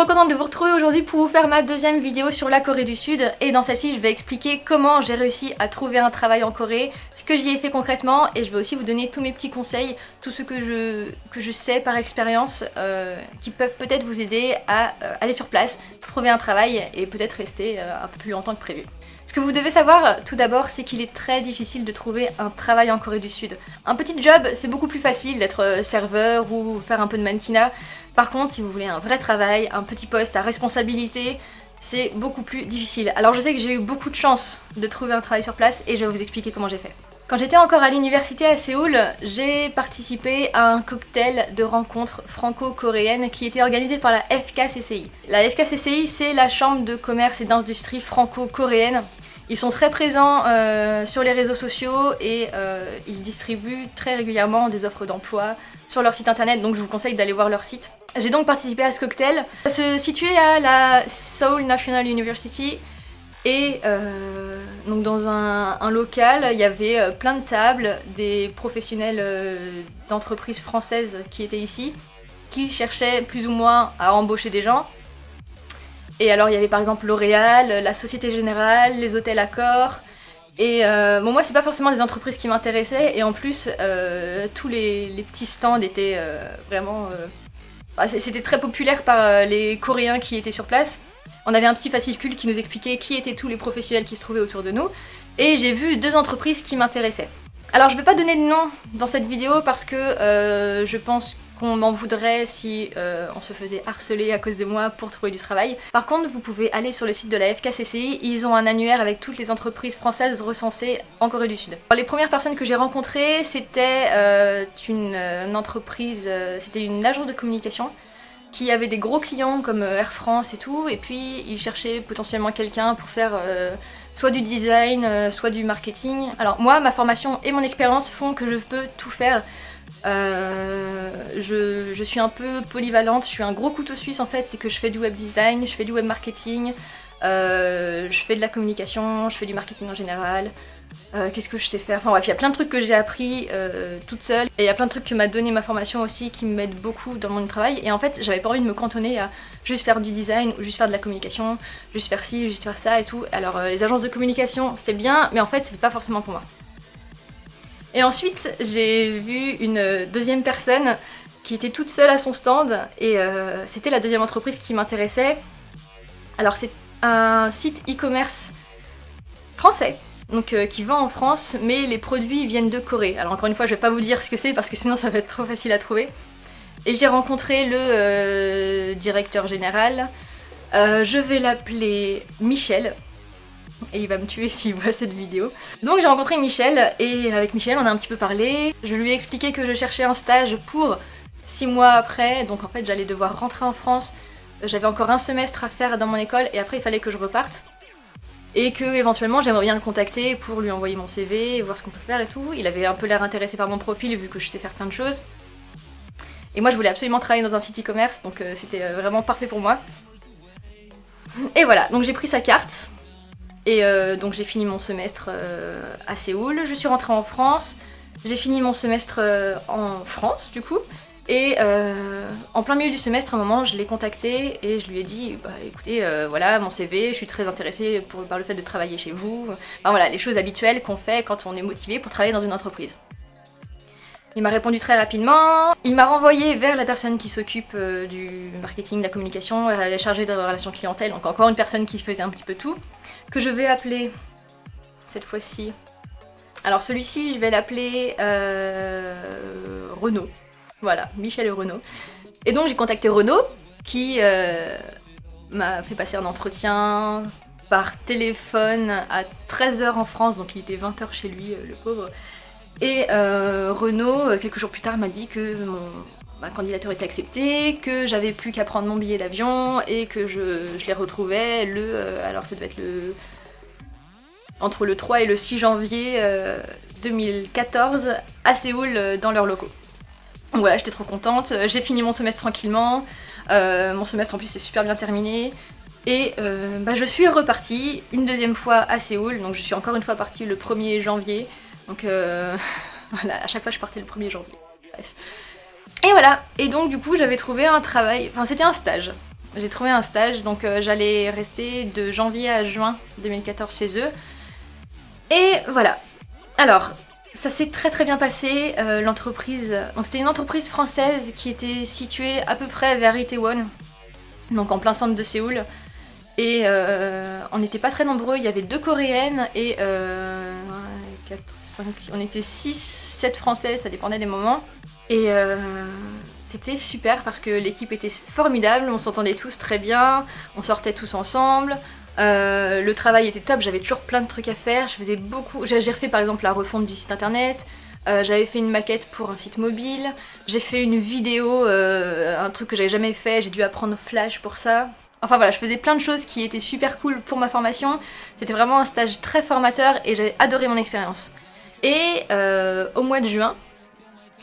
trop contente de vous retrouver aujourd'hui pour vous faire ma deuxième vidéo sur la Corée du Sud. Et dans celle-ci, je vais expliquer comment j'ai réussi à trouver un travail en Corée, ce que j'y ai fait concrètement, et je vais aussi vous donner tous mes petits conseils, tout ce que je sais par expérience, qui peuvent peut-être vous aider à aller sur place, trouver un travail et peut-être rester un peu plus longtemps que prévu. Ce que vous devez savoir tout d'abord, c'est qu'il est très difficile de trouver un travail en Corée du Sud. Un petit job, c'est beaucoup plus facile d'être serveur ou faire un peu de mannequinat. Par contre, si vous voulez un vrai travail, un petit poste à responsabilité, c'est beaucoup plus difficile. Alors je sais que j'ai eu beaucoup de chance de trouver un travail sur place et je vais vous expliquer comment j'ai fait. Quand j'étais encore à l'université à Séoul, j'ai participé à un cocktail de rencontres franco-coréennes qui était organisé par la FKCCI. La FKCCI, c'est la chambre de commerce et d'industrie franco-coréenne. Ils sont très présents sur les réseaux sociaux et ils distribuent très régulièrement des offres d'emploi sur leur site internet, donc je vous conseille d'aller voir leur site. J'ai donc participé à ce cocktail. Ça se situait à la Seoul National University et donc dans un local, il y avait plein de tables, des professionnels d'entreprises françaises qui étaient ici, qui cherchaient plus ou moins à embaucher des gens. Et alors il y avait par exemple L'Oréal, la Société Générale, les hôtels Accor. Et bon, moi c'est pas forcément des entreprises qui m'intéressaient, et en plus tous les petits stands étaient vraiment... c'était très populaire par les Coréens qui étaient sur place. On avait un petit fascicule qui nous expliquait qui étaient tous les professionnels qui se trouvaient autour de nous, et j'ai vu deux entreprises qui m'intéressaient. Alors je vais pas donner de nom dans cette vidéo parce que je pense qu'on m'en voudrait si on se faisait harceler à cause de moi pour trouver du travail. Par contre, vous pouvez aller sur le site de la FKCCI, ils ont un annuaire avec toutes les entreprises françaises recensées en Corée du Sud. Alors, les premières personnes que j'ai rencontrées, c'était une entreprise, c'était une agence de communication qui avait des gros clients comme Air France et tout, et puis ils cherchaient potentiellement quelqu'un pour faire soit du design, soit du marketing. Alors moi, ma formation et mon expérience font que je peux tout faire. Je suis un peu polyvalente, je suis un gros couteau suisse en fait, c'est que je fais du web design, je fais du web marketing, je fais de la communication, je fais du marketing en général. Qu'est-ce que je sais faire? Enfin bref, il y a plein de trucs que j'ai appris toute seule, et il y a plein de trucs que m'a donné ma formation aussi qui m'aident beaucoup dans mon travail, et en fait j'avais pas envie de me cantonner à juste faire du design ou juste faire de la communication, juste faire ci, juste faire ça et tout. Alors les agences de communication c'est bien, mais en fait c'est pas forcément pour moi. Et ensuite, j'ai vu une deuxième personne qui était toute seule à son stand, et c'était la deuxième entreprise qui m'intéressait. Alors c'est un site e-commerce français, donc qui vend en France, mais les produits viennent de Corée. Alors encore une fois, je vais pas vous dire ce que c'est parce que sinon ça va être trop facile à trouver. Et j'ai rencontré le directeur général, je vais l'appeler Michel. Et il va me tuer s'il voit cette vidéo. Donc j'ai rencontré Michel, et avec Michel on a un petit peu parlé. Je lui ai expliqué que je cherchais un stage pour 6 mois après, donc en fait j'allais devoir rentrer en France. J'avais encore un semestre à faire dans mon école, et après il fallait que je reparte. Et que éventuellement j'aimerais bien le contacter pour lui envoyer mon CV, voir ce qu'on peut faire et tout. Il avait un peu l'air intéressé par mon profil vu que je sais faire plein de choses. Et moi je voulais absolument travailler dans un site e-commerce, donc c'était vraiment parfait pour moi. Et voilà, donc j'ai pris sa carte. Et donc j'ai fini mon semestre à Séoul, je suis rentrée en France, j'ai fini mon semestre en France du coup, et en plein milieu du semestre, à un moment, je l'ai contacté et je lui ai dit bah écoutez, voilà mon CV, je suis très intéressée par le fait de travailler chez vous, enfin voilà, les choses habituelles qu'on fait quand on est motivé pour travailler dans une entreprise. Il m'a répondu très rapidement, il m'a renvoyé vers la personne qui s'occupe du marketing, de la communication, elle est chargée de relations clientèle, donc encore une personne qui faisait un petit peu tout, que je vais appeler cette fois-ci. Alors celui-ci, je vais l'appeler Renaud. Voilà, Michel et Renaud. Et donc j'ai contacté Renaud, qui m'a fait passer un entretien par téléphone à 13h en France, donc il était 20h chez lui, le pauvre. Et Renaud, quelques jours plus tard, m'a dit que ma candidature était acceptée, que j'avais plus qu'à prendre mon billet d'avion, et que je les retrouvais alors ça devait être entre le 3 et le 6 janvier 2014 à Séoul, dans leurs locaux. Donc voilà, j'étais trop contente, j'ai fini mon semestre tranquillement, mon semestre en plus s'est super bien terminé, et je suis repartie une deuxième fois à Séoul, donc je suis encore une fois partie le 1er janvier. Donc voilà, à chaque fois je partais le 1er janvier. Bref. Et voilà, et donc du coup j'avais trouvé un travail, enfin c'était un stage. J'ai trouvé un stage, donc j'allais rester de janvier à juin 2014 chez eux. Et voilà. Alors, ça s'est très très bien passé, l'entreprise... Donc c'était une entreprise française qui était située à peu près vers Itaewon, donc en plein centre de Séoul. Et on n'était pas très nombreux, il y avait 2 coréennes et 4, 5, on était 6, 7 français, ça dépendait des moments. Et c'était super parce que l'équipe était formidable, on s'entendait tous très bien, on sortait tous ensemble. Le travail était top, j'avais toujours plein de trucs à faire, je faisais beaucoup... J'ai refait par exemple la refonte du site internet, j'avais fait une maquette pour un site mobile, j'ai fait une vidéo, un truc que j'avais jamais fait, j'ai dû apprendre Flash pour ça. Enfin voilà, je faisais plein de choses qui étaient super cool pour ma formation, c'était vraiment un stage très formateur et j'ai adoré mon expérience. Et au mois de juin,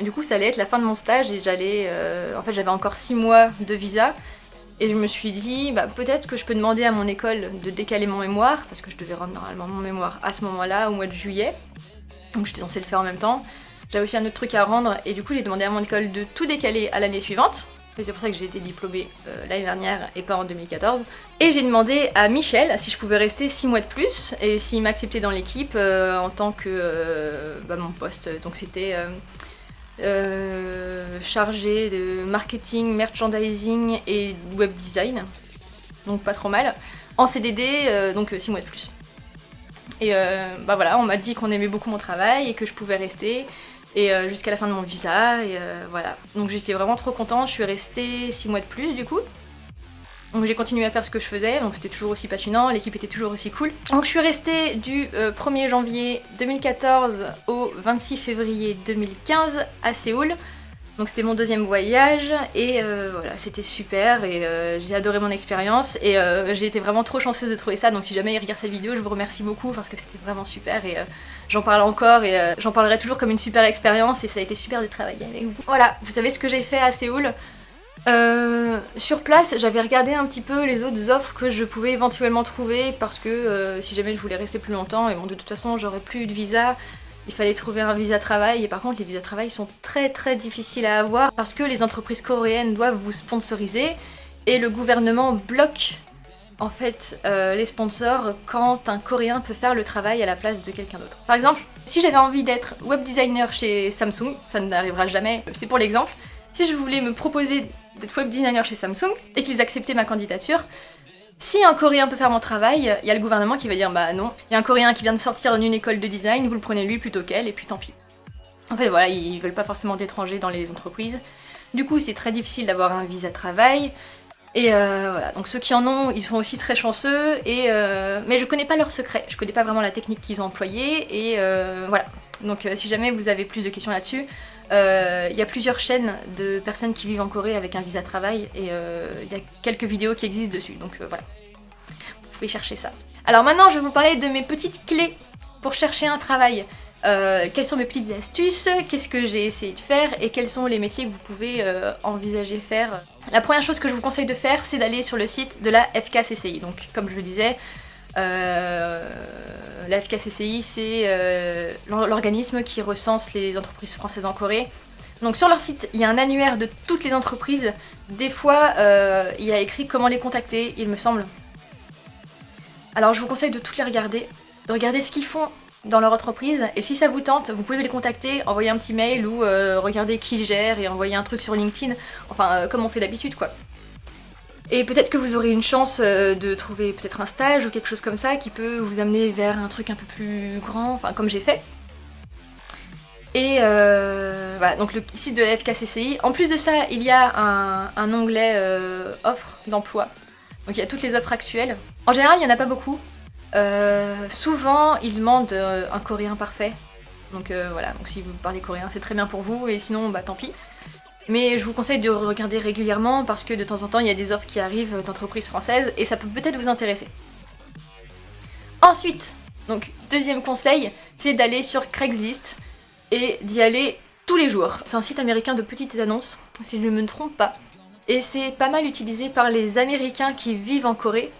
du coup ça allait être la fin de mon stage et j'allais... en fait j'avais encore 6 mois de visa. Et je me suis dit, bah, peut-être que je peux demander à mon école de décaler mon mémoire, parce que je devais rendre normalement mon mémoire à ce moment-là, au mois de juillet. Donc j'étais censée le faire en même temps. J'avais aussi un autre truc à rendre, et du coup j'ai demandé à mon école de tout décaler à l'année suivante. Et c'est pour ça que j'ai été diplômée l'année dernière et pas en 2014. Et j'ai demandé à Michel si je pouvais rester 6 mois de plus, et s'il m'acceptait dans l'équipe en tant que mon poste. Donc c'était... chargé de marketing, merchandising et web design, donc pas trop mal, en CDD, donc 6 mois de plus. Et voilà, on m'a dit qu'on aimait beaucoup mon travail et que je pouvais rester, et jusqu'à la fin de mon visa, et voilà. Donc j'étais vraiment trop contente, je suis restée 6 mois de plus du coup. Donc j'ai continué à faire ce que je faisais, donc c'était toujours aussi passionnant, l'équipe était toujours aussi cool. Donc je suis restée du 1er janvier 2014 au 26 février 2015 à Séoul. Donc c'était mon deuxième voyage et voilà, c'était super et j'ai adoré mon expérience et j'ai été vraiment trop chanceuse de trouver ça. Donc si jamais il regarde cette vidéo, je vous remercie beaucoup parce que c'était vraiment super et j'en parle encore et j'en parlerai toujours comme une super expérience et ça a été super de travailler avec vous. Voilà, vous savez ce que j'ai fait à Séoul. Sur place, j'avais regardé un petit peu les autres offres que je pouvais éventuellement trouver parce que si jamais je voulais rester plus longtemps, et bon de toute façon j'aurais plus eu de visa, il fallait trouver un visa travail et par contre les visas travail sont très très difficiles à avoir parce que les entreprises coréennes doivent vous sponsoriser et le gouvernement bloque en fait les sponsors quand un coréen peut faire le travail à la place de quelqu'un d'autre. Par exemple, si j'avais envie d'être web designer chez Samsung, ça n'arrivera jamais, c'est pour l'exemple, si je voulais me proposer d'être web designer chez Samsung et qu'ils acceptaient ma candidature, si un coréen peut faire mon travail, il y a le gouvernement qui va dire bah non, il y a un coréen qui vient de sortir d'une école de design, vous le prenez lui plutôt qu'elle et puis tant pis. En fait voilà, ils veulent pas forcément d'étrangers dans les entreprises, du coup c'est très difficile d'avoir un visa travail, et voilà, donc ceux qui en ont, ils sont aussi très chanceux, et mais je connais pas leur secret, je connais pas vraiment la technique qu'ils ont employée, et voilà. Donc si jamais vous avez plus de questions là-dessus, il y a plusieurs chaînes de personnes qui vivent en Corée avec un visa travail et il y a quelques vidéos qui existent dessus, donc voilà. Vous pouvez chercher ça. Alors maintenant je vais vous parler de mes petites clés pour chercher un travail. Quelles sont mes petites astuces, qu'est-ce que j'ai essayé de faire et quels sont les métiers que vous pouvez envisager faire. La première chose que je vous conseille de faire, c'est d'aller sur le site de la FKCCI. Donc comme je le disais, la FKCCI, c'est l'organisme qui recense les entreprises françaises en Corée. Donc sur leur site, il y a un annuaire de toutes les entreprises. Des fois, il y a écrit comment les contacter, il me semble. Alors je vous conseille de toutes les regarder, de regarder ce qu'ils font dans leur entreprise, et si ça vous tente, vous pouvez les contacter, envoyer un petit mail ou regarder qui gère et envoyer un truc sur LinkedIn, enfin comme on fait d'habitude quoi. Et peut-être que vous aurez une chance de trouver peut-être un stage ou quelque chose comme ça qui peut vous amener vers un truc un peu plus grand, enfin comme j'ai fait. Et voilà, donc le site de la FKCCI. En plus de ça, il y a un onglet offres d'emploi. Donc il y a toutes les offres actuelles. En général, il n'y en a pas beaucoup. Souvent, ils demandent un coréen parfait. Donc voilà, donc si vous parlez coréen, c'est très bien pour vous, et sinon, bah tant pis. Mais je vous conseille de regarder régulièrement parce que de temps en temps il y a des offres qui arrivent d'entreprises françaises et ça peut peut-être vous intéresser. Ensuite, donc deuxième conseil, c'est d'aller sur Craigslist et d'y aller tous les jours. C'est un site américain de petites annonces, si je ne me trompe pas. Et c'est pas mal utilisé par les Américains qui vivent en Corée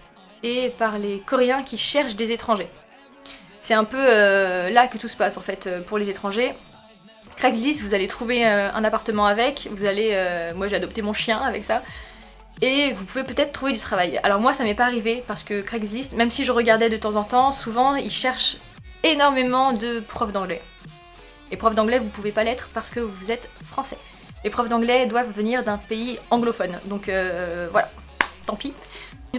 et par les Coréens qui cherchent des étrangers. C'est un peu là que tout se passe en fait pour les étrangers. Craigslist, vous allez trouver un appartement avec, vous allez... moi j'ai adopté mon chien avec ça. et vous pouvez peut-être trouver du travail. Alors moi ça m'est pas arrivé parce que Craigslist, même si je regardais de temps en temps, souvent ils cherchent énormément de profs d'anglais. Et profs d'anglais vous pouvez pas l'être parce que vous êtes français. Les profs d'anglais doivent venir d'un pays anglophone, donc voilà, tant pis.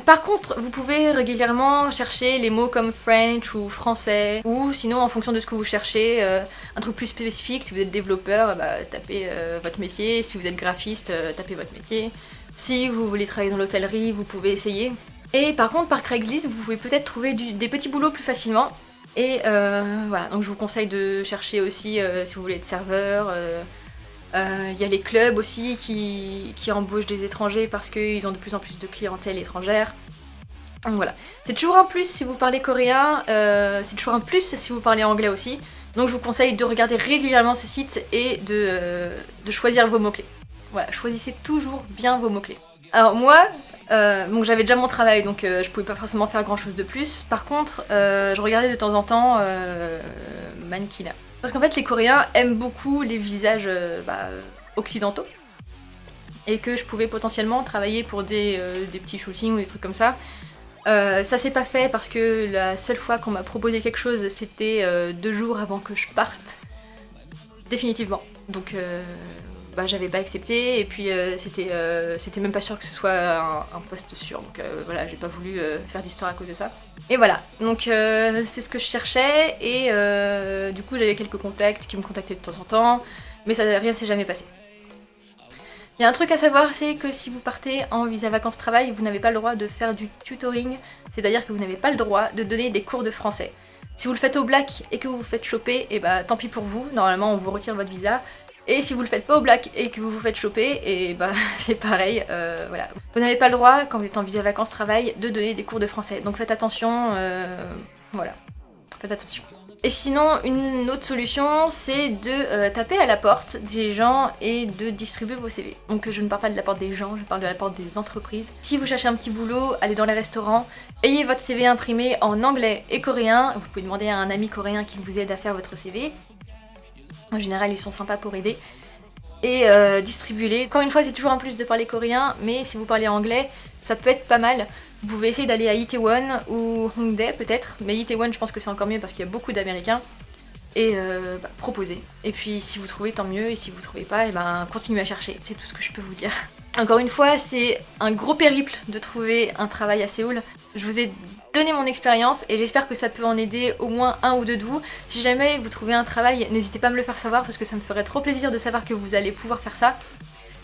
Par contre, vous pouvez régulièrement chercher les mots comme French ou français, ou sinon en fonction de ce que vous cherchez, un truc plus spécifique. Si vous êtes développeur, tapez votre métier, si vous êtes graphiste, tapez votre métier. Si vous voulez travailler dans l'hôtellerie, vous pouvez essayer. Et par contre, par Craigslist, vous pouvez peut-être trouver des petits boulots plus facilement. Et voilà, donc je vous conseille de chercher aussi si vous voulez être serveur. Y a les clubs aussi qui embauchent des étrangers parce qu'ils ont de plus en plus de clientèle étrangère. Donc voilà. C'est toujours un plus si vous parlez coréen, c'est toujours un plus si vous parlez anglais aussi. Donc je vous conseille de regarder régulièrement ce site et de choisir vos mots-clés. Voilà, choisissez toujours bien vos mots-clés. Alors moi, bon, j'avais déjà mon travail donc je pouvais pas forcément faire grand chose de plus. Par contre, je regardais de temps en temps Mannequinat. Parce qu'en fait les Coréens aiment beaucoup les visages occidentaux et que je pouvais potentiellement travailler pour des petits shootings ou des trucs comme ça. Ça s'est pas fait parce que la seule fois qu'on m'a proposé quelque chose c'était 2 jours avant que je parte définitivement. Donc j'avais pas accepté et puis c'était même pas sûr que ce soit un poste sûr, donc voilà, j'ai pas voulu faire d'histoire à cause de ça. Et voilà, donc c'est ce que je cherchais et du coup j'avais quelques contacts qui me contactaient de temps en temps, mais rien s'est jamais passé. Il y a un truc à savoir, c'est que si vous partez en visa vacances-travail, vous n'avez pas le droit de faire du tutoring, c'est-à-dire que vous n'avez pas le droit de donner des cours de français. Si vous le faites au black et que vous vous faites choper, et tant pis pour vous, normalement on vous retire votre visa. Et si vous le faites pas au black et que vous vous faites choper, et c'est pareil, voilà. Vous n'avez pas le droit, quand vous êtes en visa vacances-travail, de donner des cours de français. Donc faites attention, voilà, faites attention. Et sinon, une autre solution, c'est de taper à la porte des gens et de distribuer vos CV. Donc je ne parle pas de la porte des gens, je parle de la porte des entreprises. Si vous cherchez un petit boulot, allez dans les restaurants, ayez votre CV imprimé en anglais et coréen. Vous pouvez demander à un ami coréen qui vous aide à faire votre CV. En général, ils sont sympas pour aider. Et distribuez-les. Encore une fois, c'est toujours un plus de parler coréen, mais si vous parlez anglais, ça peut être pas mal. Vous pouvez essayer d'aller à Itaewon ou Hongdae peut-être, mais Itaewon je pense que c'est encore mieux parce qu'il y a beaucoup d'Américains. Et proposez. Et puis si vous trouvez, tant mieux, et si vous trouvez pas, continuez à chercher, c'est tout ce que je peux vous dire. Encore une fois, c'est un gros périple de trouver un travail à Séoul. Je vous ai donné mon expérience et j'espère que ça peut en aider au moins un ou deux de vous. Si jamais vous trouvez un travail, n'hésitez pas à me le faire savoir parce que ça me ferait trop plaisir de savoir que vous allez pouvoir faire ça.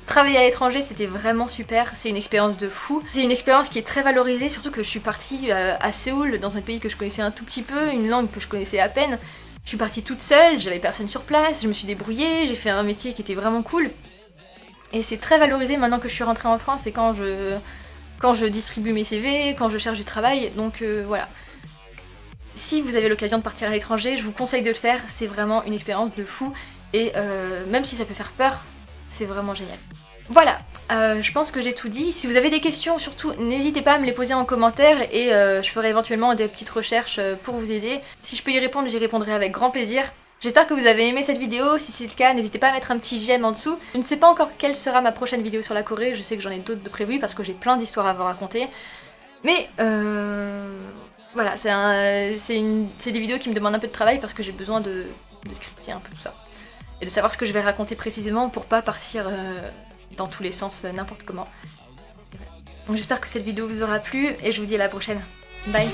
Travailler à l'étranger, c'était vraiment super, c'est une expérience de fou. C'est une expérience qui est très valorisée, surtout que je suis partie à Séoul, dans un pays que je connaissais un tout petit peu, une langue que je connaissais à peine. Je suis partie toute seule, j'avais personne sur place, je me suis débrouillée, j'ai fait un métier qui était vraiment cool. Et c'est très valorisé maintenant que je suis rentrée en France et quand je distribue mes CV, quand je cherche du travail, donc voilà. Si vous avez l'occasion de partir à l'étranger, je vous conseille de le faire, c'est vraiment une expérience de fou. Et même si ça peut faire peur, c'est vraiment génial. Voilà, je pense que j'ai tout dit. Si vous avez des questions, surtout, n'hésitez pas à me les poser en commentaire et je ferai éventuellement des petites recherches pour vous aider. Si je peux y répondre, j'y répondrai avec grand plaisir. J'espère que vous avez aimé cette vidéo, si c'est le cas, n'hésitez pas à mettre un petit j'aime en dessous. Je ne sais pas encore quelle sera ma prochaine vidéo sur la Corée, je sais que j'en ai d'autres de prévues parce que j'ai plein d'histoires à vous raconter. Mais voilà, c'est des vidéos qui me demandent un peu de travail parce que j'ai besoin de scripter un peu tout ça. Et de savoir ce que je vais raconter précisément pour pas partir dans tous les sens n'importe comment. Voilà. Donc j'espère que cette vidéo vous aura plu et je vous dis à la prochaine. Bye!